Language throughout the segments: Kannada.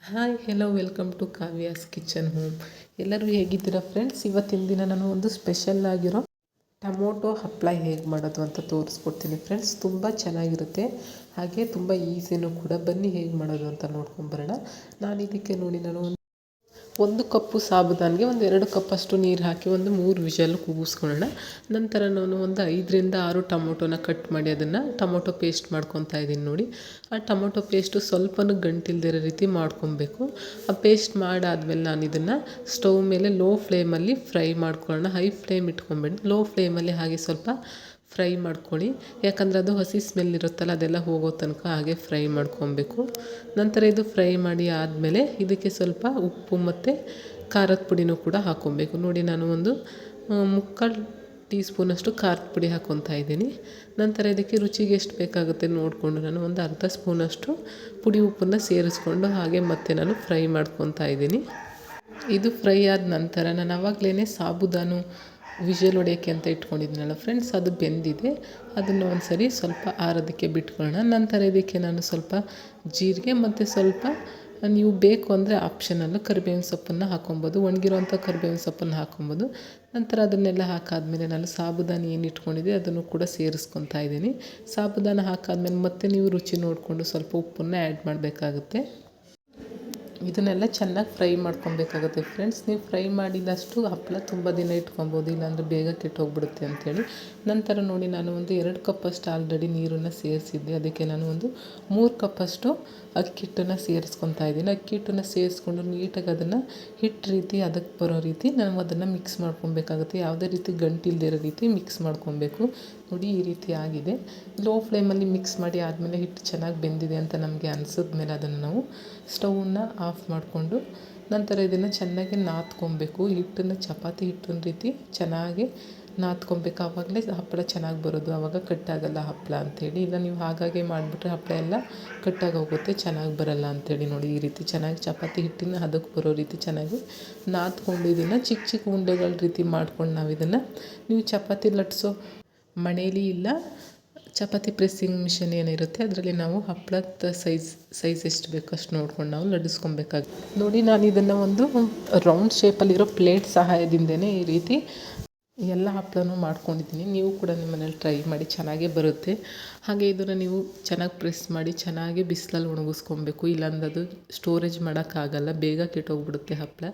Hi hello welcome to Kavya's kitchen home. ಎಲ್ಲರೂ ಹೇಗಿದ್ದೀರಾ ಫ್ರೆಂಡ್ಸ್? ಇವತ್ತಿನ ದಿನ ನಾನು ಒಂದು ಸ್ಪೆಷಲ್ ಆಗಿರೋ ಟೊಮೊಟೊ ಹಪ್ಪಳ ಹೇಗೆ ಮಾಡೋದು ಅಂತ ತೋರಿಸ್ಕೊಡ್ತೀನಿ ಫ್ರೆಂಡ್ಸ್. ತುಂಬ ಚೆನ್ನಾಗಿರುತ್ತೆ, ಹಾಗೆ ತುಂಬ ಈಸಿನೂ ಕೂಡ. ಬನ್ನಿ ಹೇಗೆ ಮಾಡೋದು ಅಂತ ನೋಡ್ಕೊಂಬರೋಣ. ನಾನು ಇದಕ್ಕೆ ನೋಡಿ, ನಾನು ಒಂದು ಕಪ್ಪು ಸಾಬುದಾನಿಗೆ ಒಂದು 2 ಕಪ್ಪಷ್ಟು ನೀರು ಹಾಕಿ ಒಂದು 3 ವಿಷಲ್ ಕೂಗಿಸ್ಕೊಳ್ಳೋಣ. ನಂತರ ನಾನು ಒಂದು 5ರಿಂದ 6 ಟೊಮೊಟೊನ ಕಟ್ ಮಾಡಿ ಅದನ್ನು ಟೊಮೊಟೊ ಪೇಸ್ಟ್ ಮಾಡ್ಕೊತಾ ಇದ್ದೀನಿ. ನೋಡಿ, ಆ ಟೊಮೊಟೊ ಪೇಸ್ಟು ಸ್ವಲ್ಪನೂ ಗಂಟಿಲ್ದಿರೋ ರೀತಿ ಮಾಡ್ಕೊಬೇಕು. ಆ ಪೇಸ್ಟ್ ಮಾಡಾದ್ಮೇಲೆ ನಾನು ಇದನ್ನು ಸ್ಟವ್ ಮೇಲೆ ಲೋ ಫ್ಲೇಮಲ್ಲಿ ಫ್ರೈ ಮಾಡ್ಕೊಳ್ಳೋಣ. ಹೈ ಫ್ಲೇಮ್ ಇಟ್ಕೊಂಬೇಡಿ, ಲೋ ಫ್ಲೇಮಲ್ಲಿ ಹಾಗೆ ಸ್ವಲ್ಪ ಫ್ರೈ ಮಾಡ್ಕೊಳ್ಳಿ. ಯಾಕಂದರೆ ಅದು ಹಸಿ ಸ್ಮೆಲ್ ಇರುತ್ತಲ್ಲ, ಅದೆಲ್ಲ ಹೋಗೋ ತನಕ ಹಾಗೆ ಫ್ರೈ ಮಾಡ್ಕೊಬೇಕು. ನಂತರ ಇದು ಫ್ರೈ ಮಾಡಿ ಆದಮೇಲೆ ಇದಕ್ಕೆ ಸ್ವಲ್ಪ ಉಪ್ಪು ಮತ್ತು ಖಾರದ ಪುಡಿನೂ ಕೂಡ ಹಾಕ್ಕೊಬೇಕು. ನೋಡಿ, ನಾನು ಒಂದು 3/4 ಟೀ ಸ್ಪೂನಷ್ಟು ಖಾರದ ಪುಡಿ ಹಾಕ್ಕೊತಾ ಇದ್ದೀನಿ. ನಂತರ ಇದಕ್ಕೆ ರುಚಿಗೆ ಎಷ್ಟು ಬೇಕಾಗುತ್ತೆ ನೋಡಿಕೊಂಡು ನಾನು ಒಂದು ಅರ್ಧ ಸ್ಪೂನಷ್ಟು ಪುಡಿ ಉಪ್ಪನ್ನು ಸೇರಿಸ್ಕೊಂಡು ಹಾಗೆ ಮತ್ತೆ ನಾನು ಫ್ರೈ ಮಾಡ್ಕೊತಾ ಇದ್ದೀನಿ. ಇದು ಫ್ರೈ ಆದ ನಂತರ ನಾನು ಆವಾಗಲೇ ಸಾಬುದಾನು ವಿಷಲ್ ಹೊಡೆಯೋಕ್ಕೆ ಅಂತ ಇಟ್ಕೊಂಡಿದ್ದೀನಲ್ಲ ಫ್ರೆಂಡ್ಸ್, ಅದು ಬೆಂದಿದೆ. ಅದನ್ನು ಒಂದು ಸರಿ ಸ್ವಲ್ಪ ಆರೋದಕ್ಕೆ ಬಿಟ್ಕೊಳ್ಳೋಣ. ನಂತರ ಇದಕ್ಕೆ ನಾನು ಸ್ವಲ್ಪ ಜೀರಿಗೆ ಮತ್ತು ಸ್ವಲ್ಪ, ನೀವು ಬೇಕು ಅಂದರೆ ಆಪ್ಷನಲ್ಲು ಕರಿಬೇವಿನ ಸೊಪ್ಪನ್ನು ಹಾಕ್ಕೊಬೋದು, ಒಣಗಿರೋಂಥ ಕರಿಬೇವಿನ ಸೊಪ್ಪನ್ನು ಹಾಕ್ಕೊಬೋದು. ನಂತರ ಅದನ್ನೆಲ್ಲ ಹಾಕಾದ್ಮೇಲೆ ನಾನು ಸಾಬುದಾನಿ ಏನು ಇಟ್ಕೊಂಡಿದ್ದೆ ಅದನ್ನು ಕೂಡ ಸೇರಿಸ್ಕೊತಾ ಇದ್ದೀನಿ. ಸಾಬುದಾನ ಹಾಕಾದ್ಮೇಲೆ ಮತ್ತೆ ನೀವು ರುಚಿ ನೋಡಿಕೊಂಡು ಸ್ವಲ್ಪ ಉಪ್ಪನ್ನು ಆ್ಯಡ್ ಮಾಡಬೇಕಾಗುತ್ತೆ. ಇದನ್ನೆಲ್ಲ ಚೆನ್ನಾಗಿ ಫ್ರೈ ಮಾಡ್ಕೊಬೇಕಾಗುತ್ತೆ ಫ್ರೆಂಡ್ಸ್. ನೀವು ಫ್ರೈ ಮಾಡಿದಷ್ಟು ಹಪ್ಪಳ ತುಂಬ ದಿನ ಇಟ್ಕೊಬೋದು, ಇಲ್ಲಾಂದರೆ ಬೇಗ ಕೆಟ್ಟೋಗ್ಬಿಡುತ್ತೆ ಅಂಥೇಳಿ. ನಂತರ ನೋಡಿ, ನಾನು ಒಂದು 2 ಕಪ್ಪಷ್ಟು ಆಲ್ರೆಡಿ ನೀರನ್ನು ಸೇರಿಸಿದ್ದೆ. ಅದಕ್ಕೆ ನಾನು ಒಂದು 3 ಕಪ್ಪಷ್ಟು ಅಕ್ಕಿ ಹಿಟ್ಟನ್ನು ಸೇರಿಸ್ಕೊತಾ ಇದ್ದೀನಿ. ಅಕ್ಕಿ ಹಿಟ್ಟನ್ನು ಸೇರಿಸ್ಕೊಂಡು ನೀಟಾಗಿ ಅದನ್ನು ಹಿಟ್ಟು ರೀತಿ ಅದಕ್ಕೆ ಬರೋ ರೀತಿ ನಾವು ಅದನ್ನು ಮಿಕ್ಸ್ ಮಾಡ್ಕೊಬೇಕಾಗುತ್ತೆ. ಯಾವುದೇ ರೀತಿ ಗಂಟಿಲ್ದಿರೋ ರೀತಿ ಮಿಕ್ಸ್ ಮಾಡ್ಕೊಬೇಕು. ನೋಡಿ, ಈ ರೀತಿ ಆಗಿದೆ. ಲೋ ಫ್ಲೇಮಲ್ಲಿ ಮಿಕ್ಸ್ ಮಾಡಿ ಆದಮೇಲೆ ಹಿಟ್ಟು ಚೆನ್ನಾಗಿ ಬೆಂದಿದೆ ಅಂತ ನಮಗೆ ಅನಿಸಿದ್ಮೇಲೆ ಅದನ್ನು ನಾವು ಸ್ಟವನ್ನು ಆಫ್ ಮಾಡಿಕೊಂಡು ನಂತರ ಇದನ್ನು ಚೆನ್ನಾಗಿ ನಾದ್ಕೊಬೇಕು. ಹಿಟ್ಟನ್ನು ಚಪಾತಿ ಹಿಟ್ಟಿನ ರೀತಿ ಚೆನ್ನಾಗಿ ನಾದ್ಕೊಬೇಕು. ಆವಾಗಲೇ ಹಪ್ಪಳ ಚೆನ್ನಾಗಿ ಬರೋದು, ಆವಾಗ ಕಟ್ಟಾಗಲ್ಲ ಹಪ್ಪಳ ಅಂಥೇಳಿ. ಇಲ್ಲ ನೀವು ಹಾಗಾಗಿ ಮಾಡಿಬಿಟ್ರೆ ಹಪ್ಪಳ ಎಲ್ಲ ಕಟ್ಟಾಗಿ ಹೋಗುತ್ತೆ, ಚೆನ್ನಾಗಿ ಬರಲ್ಲ ಅಂಥೇಳಿ. ನೋಡಿ, ಈ ರೀತಿ ಚೆನ್ನಾಗಿ ಚಪಾತಿ ಹಿಟ್ಟಿನ ಹದಕ್ಕೆ ಬರೋ ರೀತಿ ಚೆನ್ನಾಗಿ ನಾದ್ಕೊಂಡು ಇದನ್ನು ಚಿಕ್ಕ ಚಿಕ್ಕ ಉಂಡೆಗಳ ರೀತಿ ಮಾಡ್ಕೊಂಡು ನಾವು ಇದನ್ನು, ನೀವು ಚಪಾತಿ ಲಟ್ಟಿಸೋ ಮಣೇಲಿ ಇಲ್ಲ ಚಪಾತಿ ಪ್ರೆಸ್ಸಿಂಗ್ ಮಿಷನ್ ಏನಿರುತ್ತೆ ಅದರಲ್ಲಿ ನಾವು ಹಪ್ಪಳದ ಸೈಜ್ ಎಷ್ಟು ಬೇಕೋ ಅಷ್ಟು ನೋಡ್ಕೊಂಡು ನಾವು ಲಟ್ಟಿಸ್ಕೊಬೇಕಾಗುತ್ತೆ. ನೋಡಿ, ನಾನು ಇದನ್ನು ಒಂದು ರೌಂಡ್ ಶೇಪಲ್ಲಿರೋ ಪ್ಲೇಟ್ ಸಹಾಯದಿಂದನೇ ಈ ರೀತಿ ಎಲ್ಲ ಹಪ್ಪಳನೂ ಮಾಡ್ಕೊಂಡಿದ್ದೀನಿ. ನೀವು ಕೂಡ ನಿಮ್ಮ ಮನೇಲಿ ಟ್ರೈ ಮಾಡಿ, ಚೆನ್ನಾಗೇ ಬರುತ್ತೆ. ಹಾಗೆ ಇದನ್ನು ನೀವು ಚೆನ್ನಾಗಿ ಪ್ರೆಸ್ ಮಾಡಿ ಚೆನ್ನಾಗಿ ಬಿಸಿಲಲ್ಲಿ ಒಣಗಿಸ್ಕೊಬೇಕು. ಇಲ್ಲಾಂದ್ರೆ ಅದು ಸ್ಟೋರೇಜ್ ಮಾಡೋಕ್ಕಾಗಲ್ಲ, ಬೇಗ ಕೆಟ್ಟೋಗ್ಬಿಡುತ್ತೆ ಹಪ್ಪಳ.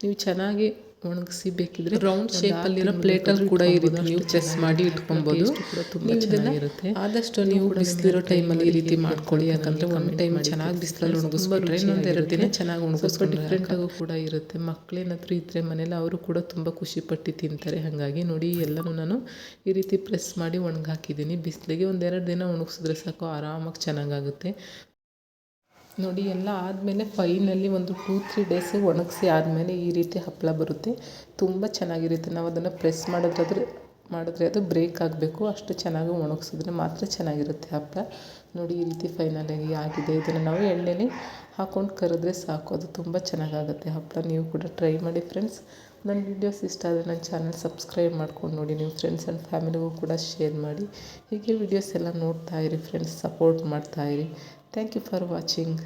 ನೀವು ಚೆನ್ನಾಗಿ ಒಣಗಿಸಿ ಬೇಕಿದ್ರೆ ರೌಂಡ್ ಶೇಪಲ್ಲಿರೋ ಪ್ಲೇಟಲ್ಲಿ ಕೂಡ ಈ ರೀತಿ ನೀವು ಪ್ರೆಸ್ ಮಾಡಿ ಇಟ್ಕೊಬೋದು. ತುಂಬ ಚೆನ್ನಾಗಿರುತ್ತೆ. ಆದಷ್ಟು ನೀವು ಬಿಸಿಲಿರೋ ಟೈಮಲ್ಲಿ ಈ ರೀತಿ ಮಾಡ್ಕೊಳ್ಳಿ. ಯಾಕಂದರೆ ಒಂದು ಟೈಮ್ ಚೆನ್ನಾಗಿ ಬಿಸಿಲಲ್ಲಿ ಒಣಗಿಸ್ಬಿಟ್ರೆ ಇನ್ನೊಂದು 2 ದಿನ ಚೆನ್ನಾಗಿ ಒಣಗಿಸ್ಕೊಂಡು ಡಿಫ್ರೆಂಟಾಗೂ ಕೂಡ ಇರುತ್ತೆ. ಮಕ್ಕಳೇನಾದರೂ ಇದ್ದರೆ ಮನೇಲಿ ಅವರು ಕೂಡ ತುಂಬ ಖುಷಿಪಟ್ಟು ತಿಂತಾರೆ. ಹಾಗಾಗಿ ನೋಡಿ, ಎಲ್ಲನೂ ನಾನು ಈ ರೀತಿ ಪ್ರೆಸ್ ಮಾಡಿ ಒಣಗಾಕಿದ್ದೀನಿ. ಬಿಸಿಲಿಗೆ ಒಂದು 2 ದಿನ ಒಣಗಿಸಿದ್ರೆ ಸಾಕು, ಆರಾಮಾಗಿ ಚೆನ್ನಾಗಾಗುತ್ತೆ. ನೋಡಿ, ಎಲ್ಲ ಆದಮೇಲೆ ಫೈನಲಿ ಒಂದು 2-3 ಡೇಸ್ ಒಣಗಿಸಿ ಆದಮೇಲೆ ಈ ರೀತಿ ಹಪ್ಪಳ ಬರುತ್ತೆ. ತುಂಬ ಚೆನ್ನಾಗಿರುತ್ತೆ. ನಾವು ಅದನ್ನು ಪ್ರೆಸ್ ಮಾಡಿದ್ರೆ ಅದು ಬ್ರೇಕ್ ಆಗಬೇಕು, ಅಷ್ಟು ಚೆನ್ನಾಗಿ ಒಣಗಿಸಿದ್ರೆ ಮಾತ್ರ ಚೆನ್ನಾಗಿರುತ್ತೆ ಹಪ್ಪಳ. ನೋಡಿ, ಈ ರೀತಿ ಫೈನಲಾಗಿ ಆಗಿದೆ. ಇದನ್ನು ನಾವು ಎಣ್ಣೆಲಿ ಹಾಕ್ಕೊಂಡು ಕರೆದ್ರೆ ಸಾಕು, ಅದು ತುಂಬ ಚೆನ್ನಾಗಾಗುತ್ತೆ ಹಪ್ಪಳ. ನೀವು ಕೂಡ ಟ್ರೈ ಮಾಡಿ ಫ್ರೆಂಡ್ಸ್. ನನ್ನ ವೀಡಿಯೋಸ್ ಇಷ್ಟ ಆದರೆ ನನ್ನ ಚಾನಲ್ ಸಬ್ಸ್ಕ್ರೈಬ್ ಮಾಡ್ಕೊಂಡು ನೋಡಿ. ನಿಮ್ಮ ಫ್ರೆಂಡ್ಸ್ ಆ್ಯಂಡ್ ಫ್ಯಾಮಿಲಿಗೂ ಕೂಡ ಶೇರ್ ಮಾಡಿ. ಹೀಗೆ ವೀಡಿಯೋಸ್ ಎಲ್ಲ ನೋಡ್ತಾಯಿರಿ ಫ್ರೆಂಡ್ಸ್, ಸಪೋರ್ಟ್ ಮಾಡ್ತಾಯಿರಿ. Thank you for watching.